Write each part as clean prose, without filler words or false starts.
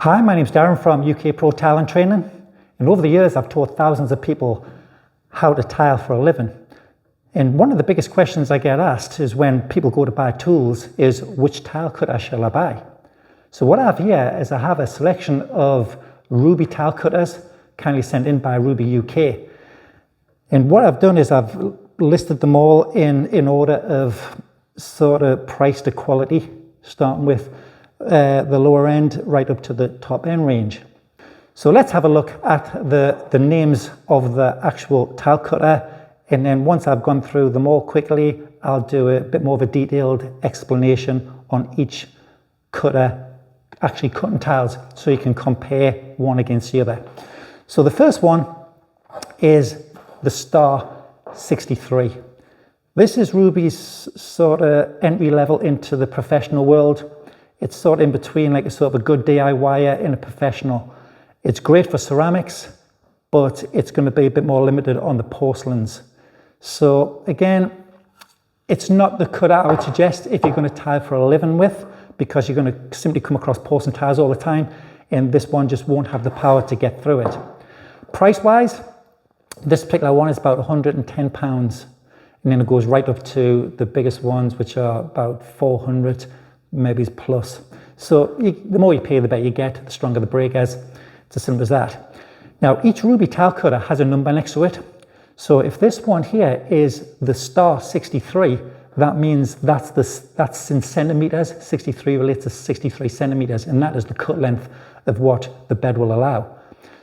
Hi, my name's Darren from UK Pro Tile and Training, and over the years I've taught thousands of people how to tile for a living. And one of the biggest questions I get asked is when people go to buy tools is, which tile cutter shall I buy? So what I have here is I have a selection of Rubi tile cutters kindly sent in by Rubi UK. And what I've done is I've listed them all in order of sort of price to quality, starting with the lower end right up to the top end range. So let's have a look at the names of the actual tile cutter, and then once I've gone through them all quickly, I'll do a bit more of a detailed explanation on each cutter actually cutting tiles so you can compare one against the other. So the first one is the Star 63. This is Rubi's sort of entry level into the professional world. It's sort of in between like a sort of a good DIYer and a professional. It's great for ceramics, but it's going to be a bit more limited on the porcelains. So again, it's not the cutter I would suggest if you're going to tile for a living with, because you're going to simply come across porcelain tiles all the time, and this one just won't have the power to get through it. Price-wise, this particular one is about £110, and then it goes right up to the biggest ones, which are about 400, maybe plus. So the more you pay, the better you get, the stronger the breakers. It's as simple as that. Now, each Rubi tile cutter has a number next to it. So if this one here is the Star 63, that means that's in centimeters. 63 relates to 63 centimeters, and that is the cut length of what the bed will allow.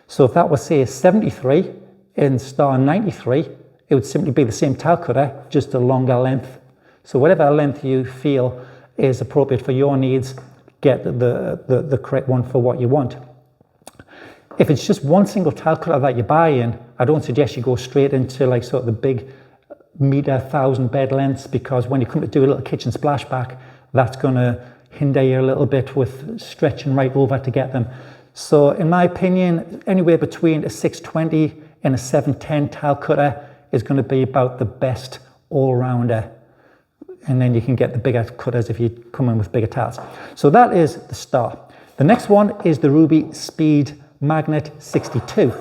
So if that was, say, 73 in Star 93, it would simply be the same tile cutter, just a longer length. So whatever length you feel is appropriate for your needs, get the correct one for what you want. If it's just one single tile cutter that you buy in, I don't suggest you go straight into like sort of the big meter, 1,000 bed lengths, because when you come to do a little kitchen splashback, that's going to hinder you a little bit with stretching right over to get them. So in my opinion, anywhere between a 620 and a 710 tile cutter is going to be about the best all-rounder. And then you can get the bigger cutters if you come in with bigger tiles. So that is the Star. The next one is the Rubi Speed Magnet 62.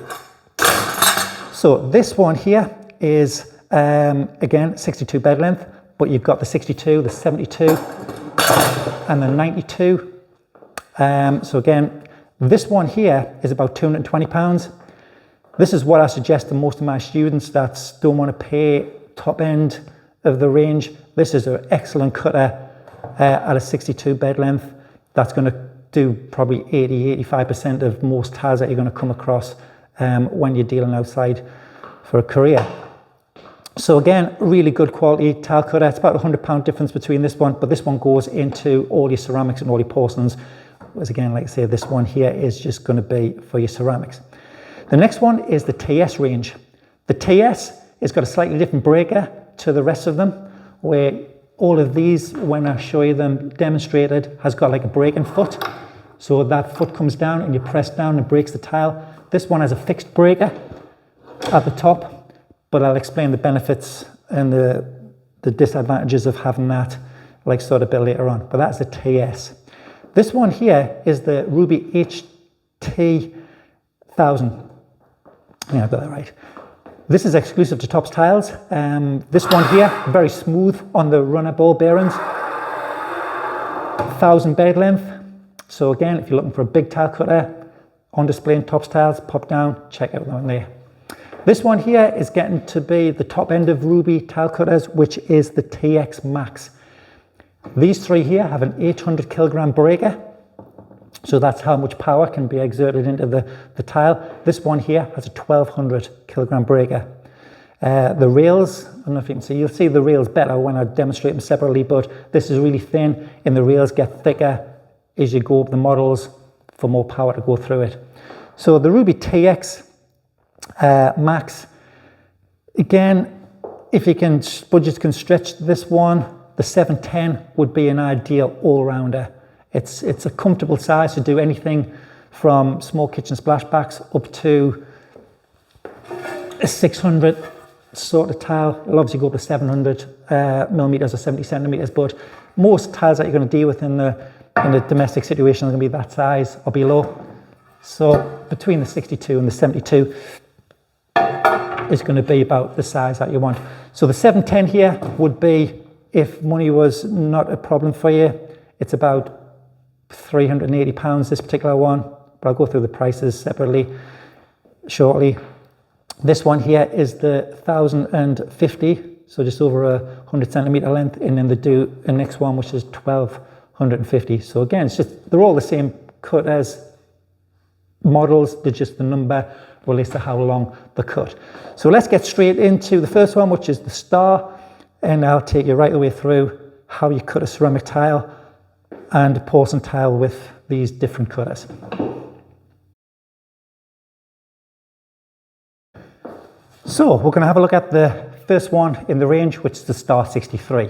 So this one here is, again, 62 bed length, but you've got the 62, the 72, and the 92. So again, this one here is about £220. This is what I suggest to most of my students that don't want to pay top end of the range. This is an excellent cutter at a 62 bed length. That's going to do probably 80-85% of most tiles that you're going to come across when you're dealing outside for a career. So again, really good quality tile cutter. It's about £100 difference between this one, but this one goes into all your ceramics and all your porcelains. Whereas again, like I say, this one here is just going to be for your ceramics. The next one is the TS range. The TS has got a slightly different breaker to the rest of them, where all of these, when I show you them demonstrated, has got like a breaking foot. So that foot comes down and you press down and breaks the tile. This one has a fixed breaker at the top, but I'll explain the benefits and the disadvantages of having that like sort of bit later on. But that's the TS. This one here is the Rubi HT 1000. Yeah, I got that right. This is exclusive to Tops Tiles. This one here, very smooth on the runner ball bearings. 1,000 bed length. So again, if you're looking for a big tile cutter on display in Tops Tiles, pop down, check out that one there. This one here is getting to be the top end of Rubi tile cutters, which is the TX Max. These three here have an 800 kilogram breaker. So that's how much power can be exerted into the tile. This one here has a 1,200 kilogram breaker. The rails, I don't know if you can see, you'll see the rails better when I demonstrate them separately, but this is really thin and the rails get thicker as you go up the models for more power to go through it. So the Rubi TX Max, again, if you can, budgets can stretch this one, the 710 would be an ideal all-rounder. It's a comfortable size to do anything from small kitchen splashbacks up to a 600 sort of tile. It'll obviously go up to 700 millimeters or 70 centimeters, but most tiles that you're going to deal with in the domestic situation are going to be that size or below. So between the 62 and the 72 is going to be about the size that you want. So the 710 here would be, if money was not a problem for you, it's about £380, this particular one, but I'll go through the prices separately shortly. This one here is the 1050, so just over 100 centimeter length, and then the next one, which is 1250. So again, it's just, they're all the same cut as models, they're just the number relates to how long the cut. So let's get straight into the first one, which is the star, and I'll take you right the way through how you cut a ceramic tile and a porcelain tile with these different cutters. So we're going to have a look at the first one in the range, which is the Star 63.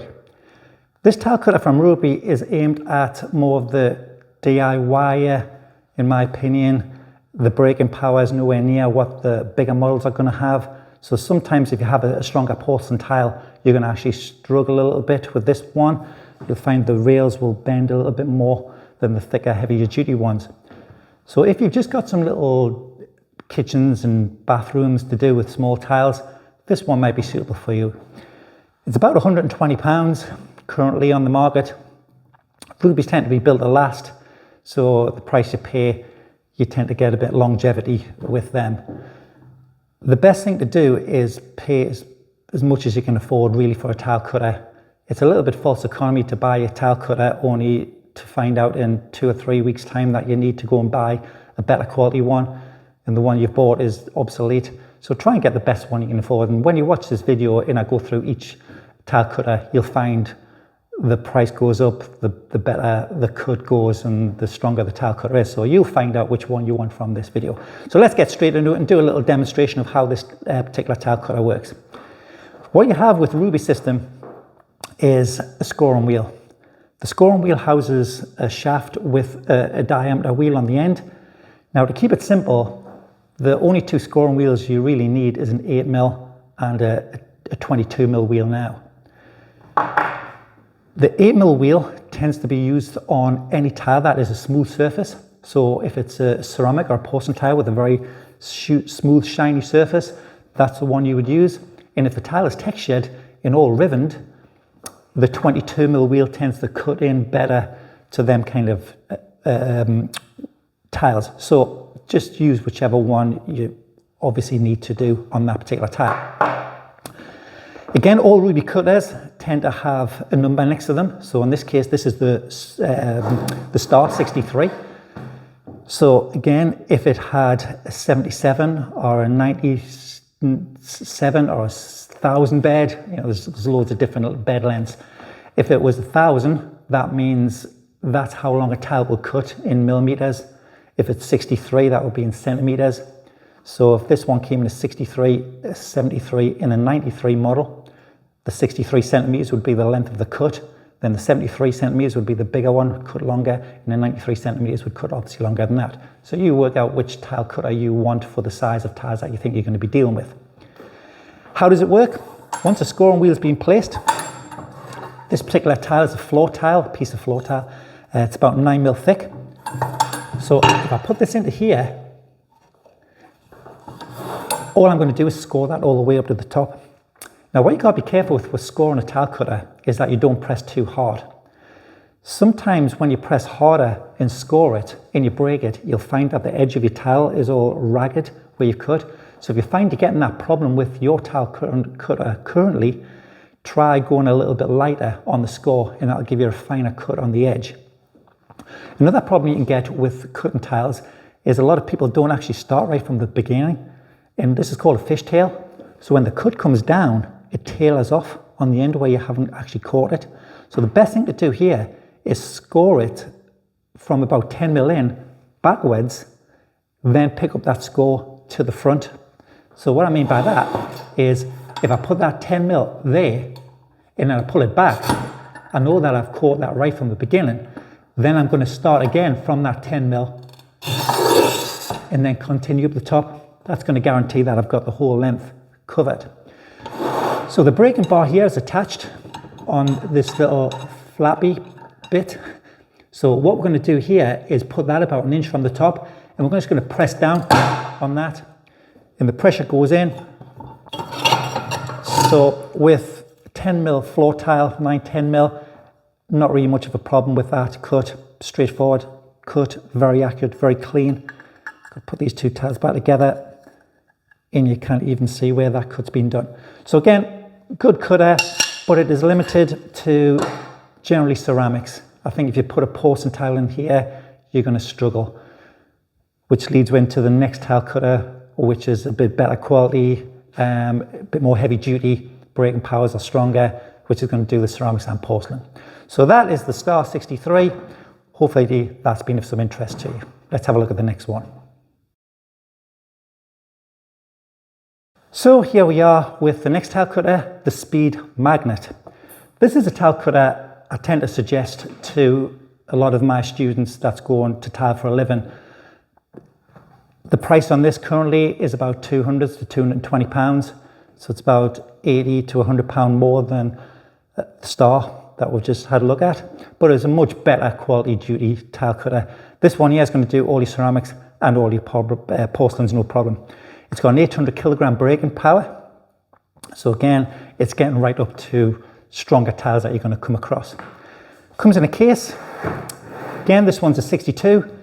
This tile cutter from Rubi is aimed at more of the DIY, in my opinion. The breaking power is nowhere near what the bigger models are going to have. So sometimes if you have a stronger porcelain tile, you're going to actually struggle a little bit with this one. You'll find the rails will bend a little bit more than the thicker, heavier duty ones. So if you've just got some little kitchens and bathrooms to do with small tiles, this one might be suitable for you. It's about £120 currently on the market. Rubies tend to be built to last, so the price you pay, you tend to get a bit of longevity with them. The best thing to do is pay as much as you can afford really for a tile cutter. It's a little bit false economy to buy a tile cutter only to find out in 2 or 3 weeks time that you need to go and buy a better quality one, and the one you've bought is obsolete. So try and get the best one you can afford. And when you watch this video and I go through each tile cutter, you'll find the price goes up, the better the cut goes and the stronger the tile cutter is. So you'll find out which one you want from this video. So let's get straight into it and do a little demonstration of how this particular tile cutter works. What you have with the Rubi system is a scoring wheel. The scoring wheel houses a shaft with a diameter wheel on the end. Now, to keep it simple, the only two scoring wheels you really need is an 8mm and a 22mm wheel now. The 8mm wheel tends to be used on any tile that is a smooth surface. So if it's a ceramic or a porcelain tile with a very smooth, shiny surface, that's the one you would use. And if the tile is textured and all rivened, the 22mm wheel tends to cut in better to them kind of tiles. So just use whichever one you obviously need to do on that particular tile. Again, all Rubi cutters tend to have a number next to them. So in this case, this is the Star 63. So again, if it had a 77 or a 97 or a 1,000 bed, there's loads of different little bed lengths. If it was 1,000, that means that's how long a tile will cut in millimeters. If it's 63, that would be in centimeters. So if this one came in a 63, a 73, and a 93 model, the 63 centimeters would be the length of the cut. Then the 73 centimeters would be the bigger one, cut longer, and the 93 centimeters would cut obviously longer than that. So you work out which tile cutter you want for the size of tiles that you think you're going to be dealing with. How does it work? Once a scoring wheel has been placed, this particular tile is a floor tile, a piece of floor tile. It's about 9mm thick. So if I put this into here, all I'm going to do is score that all the way up to the top. Now what you got to be careful with scoring a tile cutter is that you don't press too hard. Sometimes when you press harder and score it and you break it, you'll find that the edge of your tile is all ragged where you've cut. So if you find you're getting that problem with your tile cutter currently, try going a little bit lighter on the score and that'll give you a finer cut on the edge. Another problem you can get with cutting tiles is a lot of people don't actually start right from the beginning, and this is called a fishtail. So when the cut comes down, it tailors off on the end where you haven't actually caught it. So the best thing to do here is score it from about 10mm in backwards, then pick up that score to the front. So what I mean by that is if I put that 10mm there and then I pull it back, I know that I've caught that right from the beginning. Then I'm going to start again from that 10mm and then continue up the top. That's going to guarantee that I've got the whole length covered. So the breaking bar here is attached on this little flappy bit. So what we're going to do here is put that about 1 inch from the top and we're just going to press down on that, and the pressure goes in. So with 10mm floor tile, 9-10mm, not really much of a problem with that cut. Straightforward cut, very accurate, very clean. Put these two tiles back together, and you can't even see where that cut's been done. So again, good cutter, but it is limited to generally ceramics. I think if you put a porcelain tile in here, you're going to struggle, which leads into the next tile cutter, which is a bit better quality, a bit more heavy duty, breaking powers are stronger, which is going to do the ceramics and porcelain. So that is the Star 63. Hopefully that's been of some interest to you. Let's have a look at the next one. So here we are with the next tile cutter, the Speed Magnet. This is a tile cutter I tend to suggest to a lot of my students that's going to tile for a living. The price on this currently is about £200 to £220, so it's about £80 to £100 more than the Star that we've just had a look at, but it's a much better quality duty tile cutter. This one here is going to do all your ceramics and all your porcelains, no problem. It's got an 800 kilogram breaking power, so again, it's getting right up to stronger tiles that you're going to come across. Comes in a case. Again, this one's a 62.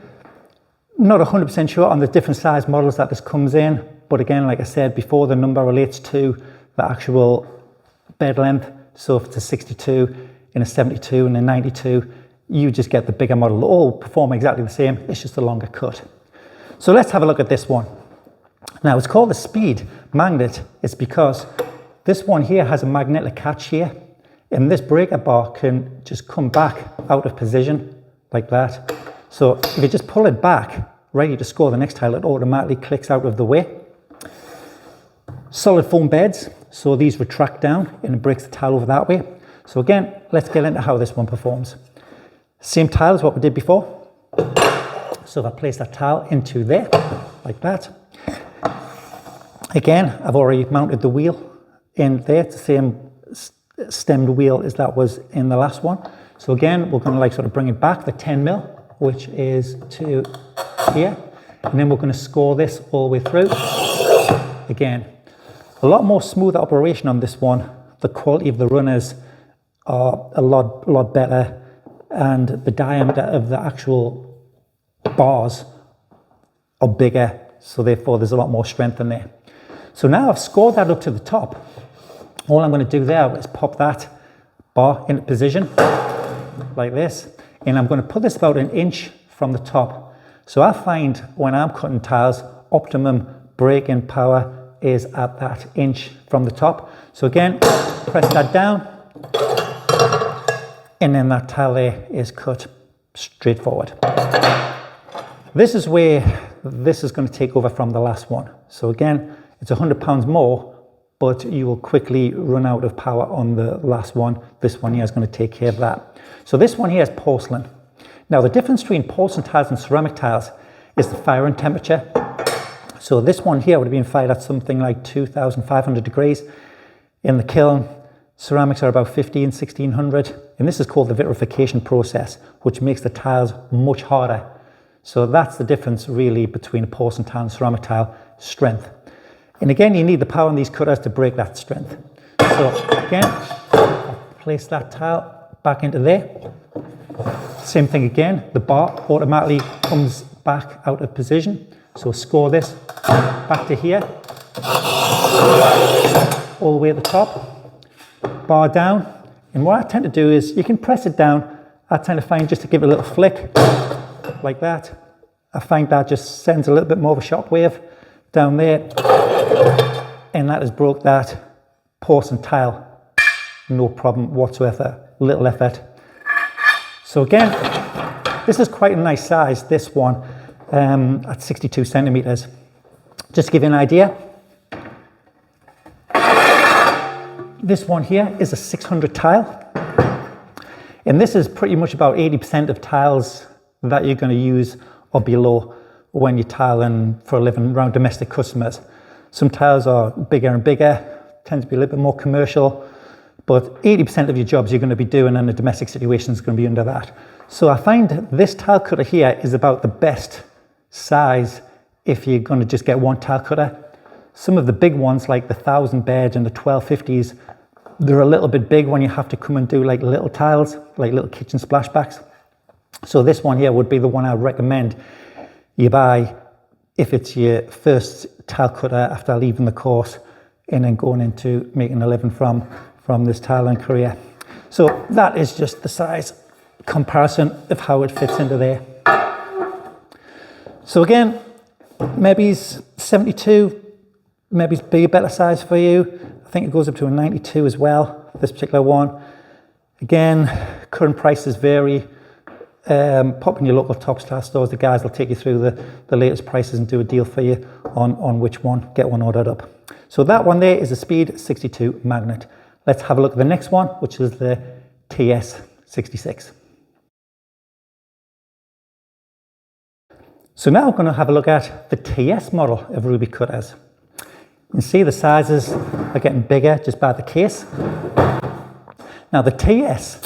Not 100% sure on the different size models that this comes in, but again, like I said before, the number relates to the actual bed length. So if it's a 62 and a 72 and a 92, you just get the bigger model. They all perform exactly the same, it's just a longer cut. So let's have a look at this one. Now it's called the Speed Magnet. It's because this one here has a magnetic catch here, and this breaker bar can just come back out of position like that. So if you just pull it back, ready to score the next tile, it automatically clicks out of the way. Solid foam beds, so these retract down and it breaks the tile over that way. So again, let's get into how this one performs. Same tile as what we did before. So if I place that tile into there, like that. Again, I've already mounted the wheel in there. It's the same stemmed wheel as that was in the last one. So again, we're going to like sort of bring it back, the 10mm, which is to here. And then we're going to score this all the way through. Again, a lot more smoother operation on this one. The quality of the runners are a lot better, and the diameter of the actual bars are bigger, so therefore there's a lot more strength in there. So now I've scored that up to the top. All I'm going to do there is pop that bar into position like this, and I'm going to put this about an inch from the top. So I find when I'm cutting tiles, optimum break-in power is at that inch from the top. So again, press that down, and then that tile there is cut straightforward. This is where this is going to take over from the last one. So again, it's £100 more, but you will quickly run out of power on the last one. This one here is going to take care of that. So this one here is porcelain. Now the difference between porcelain tiles and ceramic tiles is the firing temperature. So this one here would have been fired at something like 2,500 degrees in the kiln. Ceramics are about 1,1600, and this is called the vitrification process, which makes the tiles much harder. So that's the difference really between a porcelain tile and ceramic tile, strength. And again, you need the power on these cutters to break that strength. So again, I'll place that tile back into there. Same thing again, the bar automatically comes back out of position. So score this back to here, all the way at the top, bar down. And what I tend to do is, you can press it down. I tend to find just to give it a little flick, like that. I find that just sends a little bit more of a shock wave down there, and that has broke that porcelain tile, no problem whatsoever, little effort. So again, this is quite a nice size, this one, at 62 centimeters. Just to give you an idea, this one here is a 600 tile, and this is pretty much about 80% of tiles that you're going to use or below when you're tiling for a living around domestic customers. Some tiles are bigger and bigger, tend to be a little bit more commercial, but 80% of your jobs you're going to be doing in a domestic situation is going to be under that. So I find this tile cutter here is about the best size if you're going to just get one tile cutter. Some of the big ones like the 1000 bed and the 1250s, they're a little bit big when you have to come and do like little tiles, like little kitchen splashbacks. So this one here would be the one I would recommend you buy if it's your first tile cutter after leaving the course and then going into making a living from this tiling career. So that is just the size comparison of how it fits into there. So again, maybe it's 72, maybe it's be a better size for you. I think it goes up to a 92 as well, this particular one. Again, current prices vary. Pop in your local Top Style stores, the guys will take you through the latest prices and do a deal for you on which one, get one ordered up. So that one there is a Speed 62 magnet. Let's have a look at the next one, which is the TS66. So now we're going to have a look at the TS model of Rubi cutters. You can see the sizes are getting bigger just by the case. Now the TS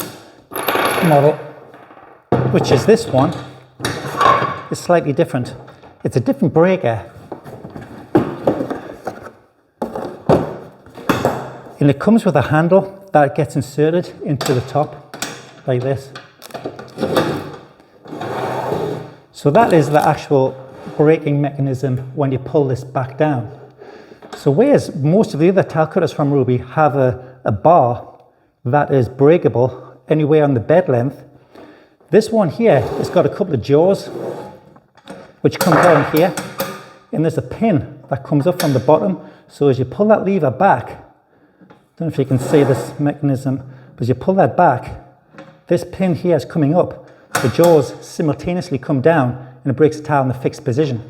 model, which is this one, is slightly different. It's a different breaker. And it comes with a handle that gets inserted into the top, like this. So that is the actual braking mechanism when you pull this back down. So whereas most of the other tile cutters from Rubi have a bar that is breakable anywhere on the bed length, this one here has got a couple of jaws which come down here, and there's a pin that comes up from the bottom. So as you pull that lever back, I don't know if you can see this mechanism, but as you pull that back, this pin here is coming up. The jaws simultaneously come down and it breaks the tile in the fixed position.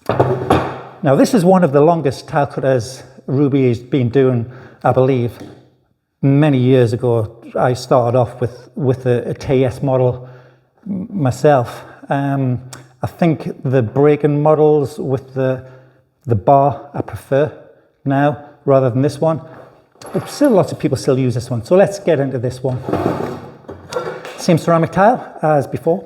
Now this is one of the longest tile cutters Rubi has been doing, I believe. Many years ago, I started off with a TS model myself. I think the braking models with the bar I prefer now rather than this one. But still lots of people still use this one. So let's get into this one. Same ceramic tile as before.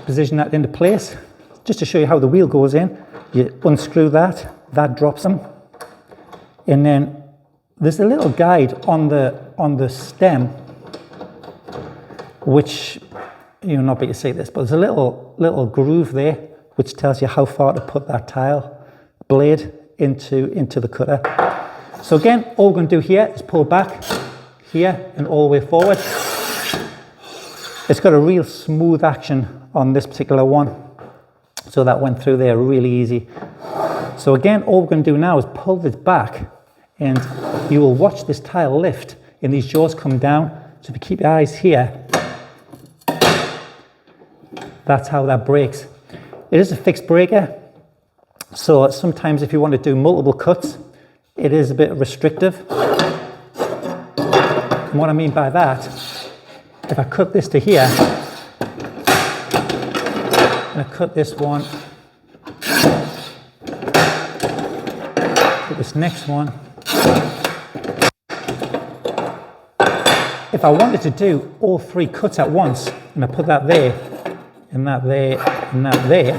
Position that into place. Just to show you how the wheel goes in, you unscrew that drops them. And then there's a little guide on the stem, which you'll not be able to see this, but there's a little groove there which tells you how far to put that tile blade into the cutter. So again, all we're going to do here is pull back here and all the way forward. It's got a real smooth action on this particular one, so that went through there really easy. So again, all we're going to do now is pull this back, and you will watch this tile lift and these jaws come down. So if you keep your eyes here, that's how that breaks. It is a fixed breaker, so sometimes if you want to do multiple cuts, it is a bit restrictive. And what I mean by that, if I cut this to here, and I cut this one, cut this next one. If I wanted to do all three cuts at once, and I put that there, and that there, and that there,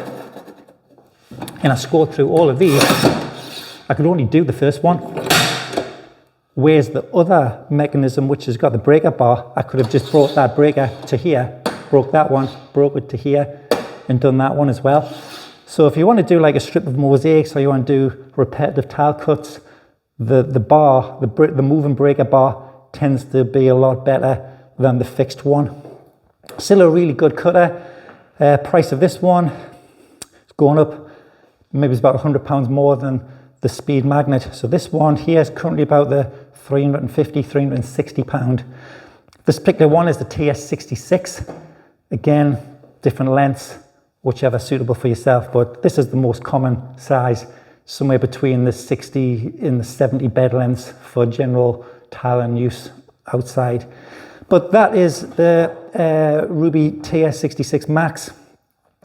and I scored through all of these, I could only do the first one. Whereas the other mechanism, which has got the breaker bar, I could have just brought that breaker to here, broke that one, broke it to here, and done that one as well. So if you want to do like a strip of mosaics, or you want to do repetitive tile cuts, the moving breaker bar tends to be a lot better than the fixed one. Still a really good cutter. Price of this one is going up, maybe it's about £100 more than the Speed magnet. So this one here is currently about the £360. This particular one is the TS66. Again, different lengths, whichever suitable for yourself, but this is the most common size, somewhere between the 60 and the 70 bed lengths for general tiling use outside. But that is the Rubi TS66 Max.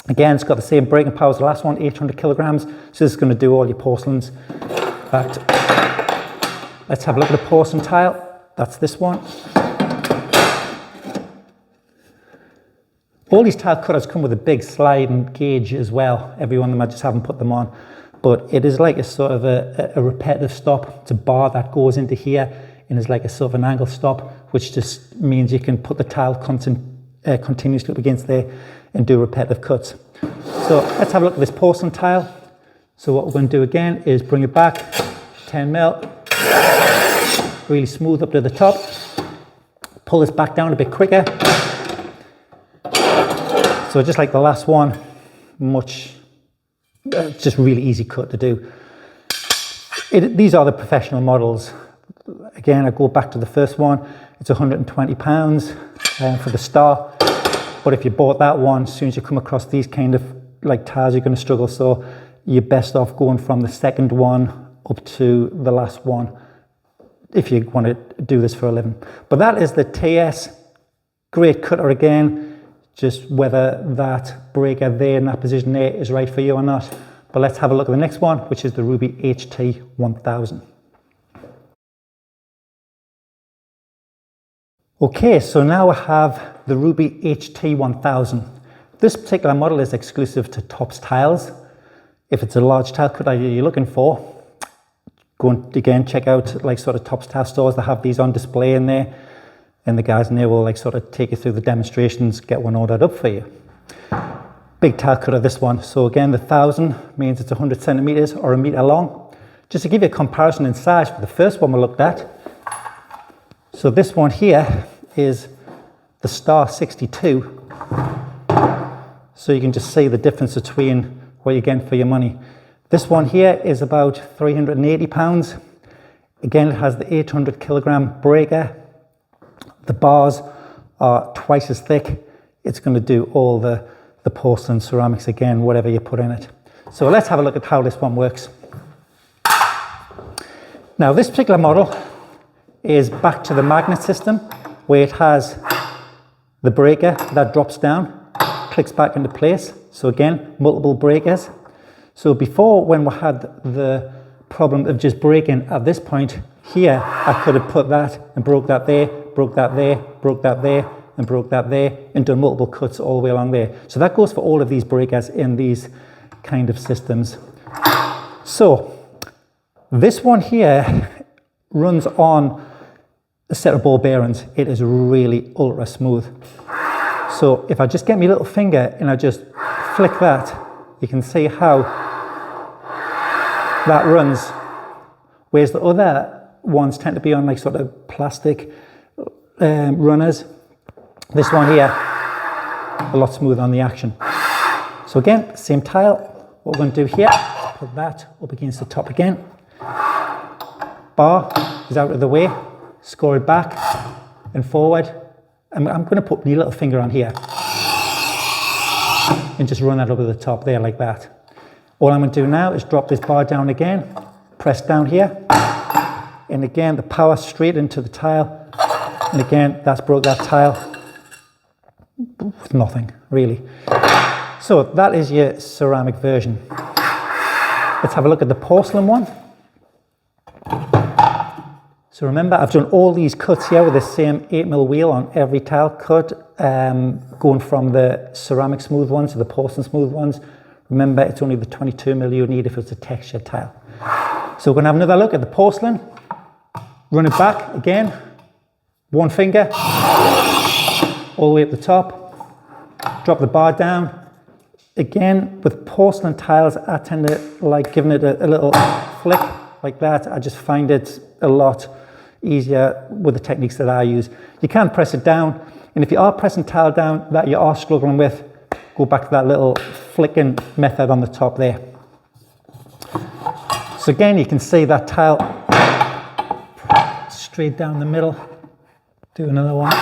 Again, it's got the same braking power as the last one, 800 kilograms. So this is going to do all your porcelains. But let's have a look at the porcelain tile. That's this one. All these tile cutters come with a big sliding gauge as well. Every one of them, I just haven't put them on. But it is like a sort of a repetitive stop. It's a bar that goes into here and is like a sort of an angle stop, which just means you can put the tile continuously up against there and do repetitive cuts. So let's have a look at this porcelain tile. So what we're going to do again is bring it back 10 mil, really smooth up to the top. Pull this back down a bit quicker. So just like the last one, just really easy cut to do. These are the professional models. Again, I go back to the first one. It's £120 for the star. But if you bought that one, as soon as you come across these kind of like tiles, you're going to struggle. So you're best off going from the second one up to the last one if you want to do this for a living. But that is the TS. Great cutter again. Just whether that breaker there in that position there is right for you or not. But let's have a look at the next one, which is the Rubi HT 1000. Okay, so now I have the Rubi HT 1000. This particular model is exclusive to Tops Tiles. If it's a large tile cutter you're looking for, go and again check out like sort of Tops Tile stores that have these on display in there. And the guys in there will like sort of take you through the demonstrations, get one ordered up for you. Big tile cutter, this one. So again, the 1000 means it's 100 centimeters or a meter long. Just to give you a comparison in size for the first one we looked at. So this one here is the Star 62. So you can just see the difference between what you're getting for your money. This one here is about £380. Again, it has the 800 kilogram breaker. The bars are twice as thick. It's going to do all the porcelain, ceramics again, whatever you put in it. So let's have a look at how this one works. Now this particular model is back to the magnet system where it has the breaker that drops down, clicks back into place. So again, multiple breakers. So before, when we had the problem of just breaking at this point here, I could have put that and broke that there, broke that there, broke that there, and broke that there, and done multiple cuts all the way along there. So that goes for all of these breakers in these kind of systems. So this one here runs on a set of ball bearings. It is really ultra smooth. So if I just get my little finger and I just flick that, you can see how that runs. Whereas the other ones tend to be on like sort of plastic runners. This one here, a lot smoother on the action. So again, same tile. What we're going to do here, put that up against the top again. Bar is out of the way, score it back and forward. I'm going to put my little finger on here and just run that over the top there like that. All I'm going to do now is drop this bar down again, press down here, and again the power straight into the tile, and again that's broke that tile with nothing really. So that is your ceramic version. Let's have a look at the porcelain one. So remember, I've done all these cuts here with the same 8mm wheel on every tile cut, going from the ceramic smooth ones to the porcelain smooth ones. Remember, it's only the 22mm you need if it's a textured tile. So we're going to have another look at the porcelain. Run it back again, one finger, all the way up the top. Drop the bar down. Again, with porcelain tiles, I tend to like giving it a little flick like that. I just find it a lot easier with the techniques that I use. You can press it down, and if you are pressing tile down that you are struggling with, go back to that little flicking method on the top there. So again, you can see that tile straight down the middle. Do another one.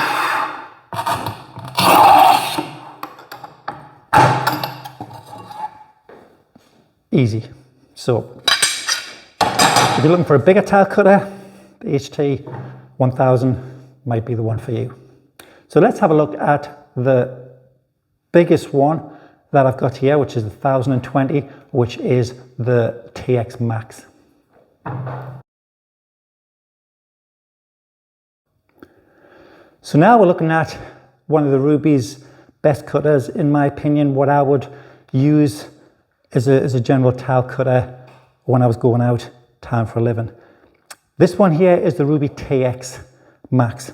Easy. So if you're looking for a bigger tile cutter, the HT 1000 might be the one for you. So let's have a look at the biggest one that I've got here, which is the 1020, which is the TX Max. So now we're looking at one of the Rubi's best cutters, in my opinion, what I would use as a general tile cutter when I was going out tiling for a living. This one here is the Rubi TX Max.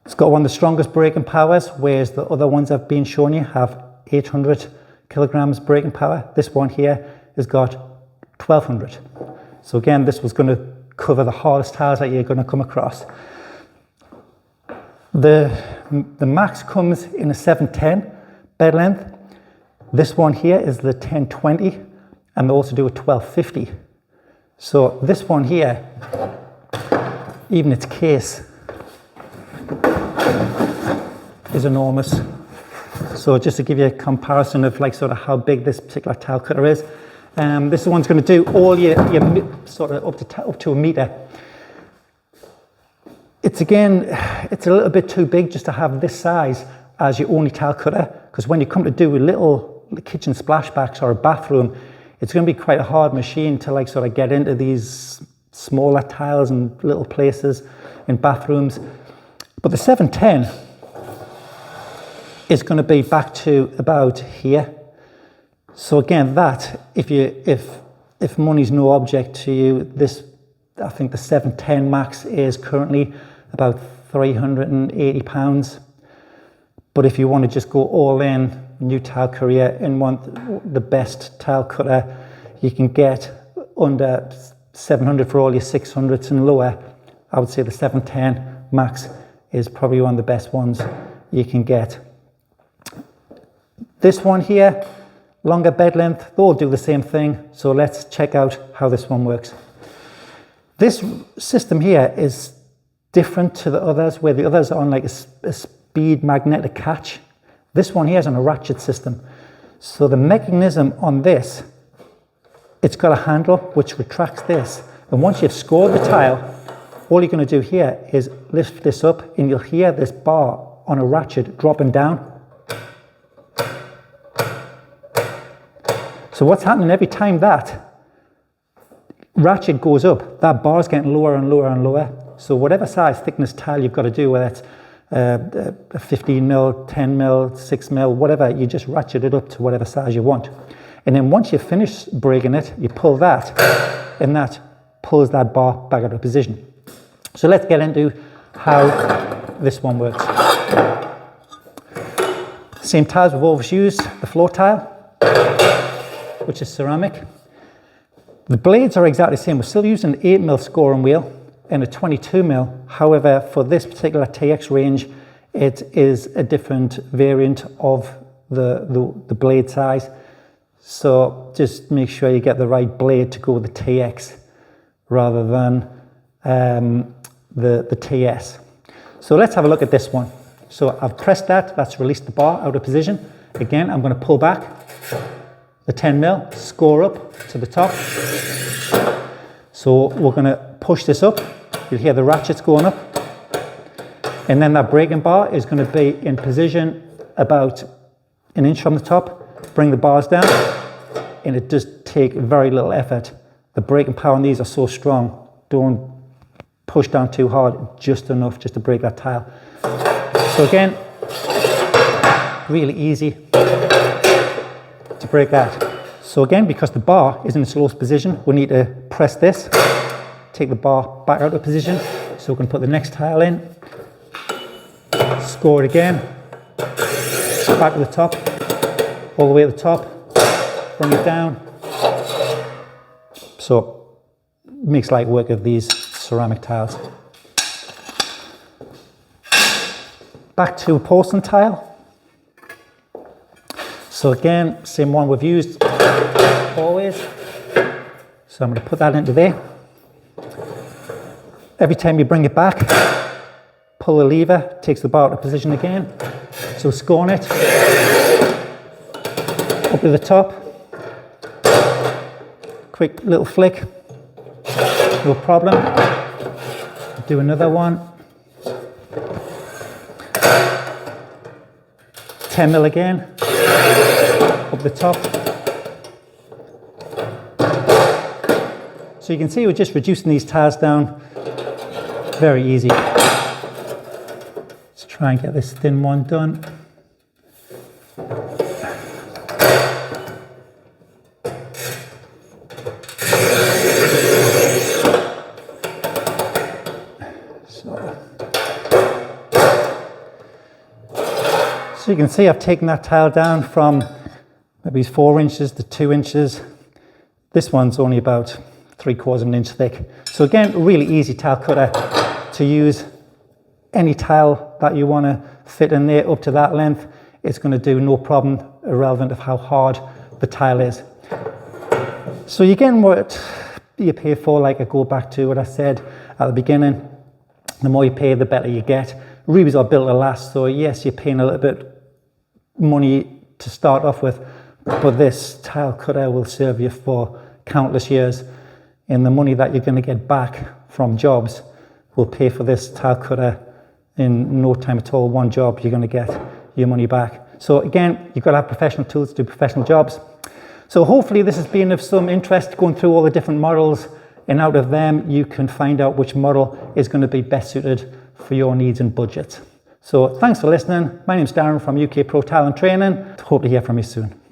It's got one of the strongest breaking powers, whereas the other ones I've been showing you have 800 kilograms breaking power. This one here has got 1200. So again, this was going to cover the hardest tiles that you're going to come across. The Max comes in a 710 bed length. This one here is the 1020, and they also do a 1250. So this one here, even its case is enormous. So just to give you a comparison of like sort of how big this particular tile cutter is, this one's going to do all your sort of up to a meter. It's a little bit too big just to have this size as your only tile cutter, because when you come to do a little kitchen splashbacks or a bathroom, it's going to be quite a hard machine to like sort of get into these smaller tiles and little places in bathrooms. But the 710 is going to be back to about here. So again, that if money's no object to you, this, I think the 710 Max is currently about £380. But if you want to just go all in, new tile career, and want the best tile cutter you can get under 700 for all your 600s and lower, I would say the 710 Max is probably one of the best ones you can get. This one here, longer bed length, they all do the same thing. So let's check out how this one works. This system here is different to the others, where the others are on like a speed magnetic catch. This one here is on a ratchet system. So the mechanism on this, it's got a handle which retracts this. And once you've scored the tile, all you're going to do here is lift this up, and you'll hear this bar on a ratchet dropping down. So what's happening every time that ratchet goes up, that bar's getting lower and lower and lower. So whatever size thickness tile you've got to do, whether it's a 15 mil, 10 mil, 6 mil, whatever, you just ratchet it up to whatever size you want. And then once you finish breaking it, you pull that, and that pulls that bar back out of position. So let's get into how this one works. Same tiles we've always used, the floor tile, which is ceramic. The blades are exactly the same. We're still using an 8 mil scoring wheel and a 22 mil. However, for this particular TX range, it is a different variant of the blade size. So just make sure you get the right blade to go with the TX rather than the TS. So let's have a look at this one. So I've pressed that, that's released the bar out of position. Again, I'm going to pull back the 10 mil, score up to the top. So we're going to push this up. You'll hear the ratchets going up. And then that breaking bar is going to be in position about an inch from the top. Bring the bars down, and it does take very little effort. The breaking power on these are so strong. Don't push down too hard, just enough just to break that tile. So again, really easy to break that. So again, because the bar is in its lowest position, we need to press this, take the bar back out of position, so we can put the next tile in, score it again, back to the top, all the way to the top, bring it down. So makes light work of these ceramic tiles. Back to a porcelain tile. So again, same one we've used always. So I'm going to put that into there. Every time you bring it back, pull the lever, takes the bar out of position again. So scoring it up to the top. Quick little flick, no problem. Do another one. 10 mil again, up the top. So you can see we're just reducing these tiles down. Very easy. Let's try and get this thin one done. you can see, I've taken that tile down from maybe 4 inches to 2 inches. This one's only about 3/4 of an inch thick. So again, really easy tile cutter to use. Any tile that you want to fit in there up to that length, it's going to do no problem, irrelevant of how hard the tile is. So you're getting what you pay for. Like I go back to what I said at the beginning, the more you pay, the better you get. Rubis are built to last, so yes, you're paying a little bit money to start off with, but this tile cutter will serve you for countless years, and the money that you're going to get back from jobs will pay for this tile cutter in no time at all. One job, you're going to get your money back. So again, you've got to have professional tools to do professional jobs. So hopefully this has been of some interest, going through all the different models, and out of them you can find out which model is going to be best suited for your needs and budget. So thanks for listening. My name's Darren from UK Pro Talent Training. Hope to hear from you soon.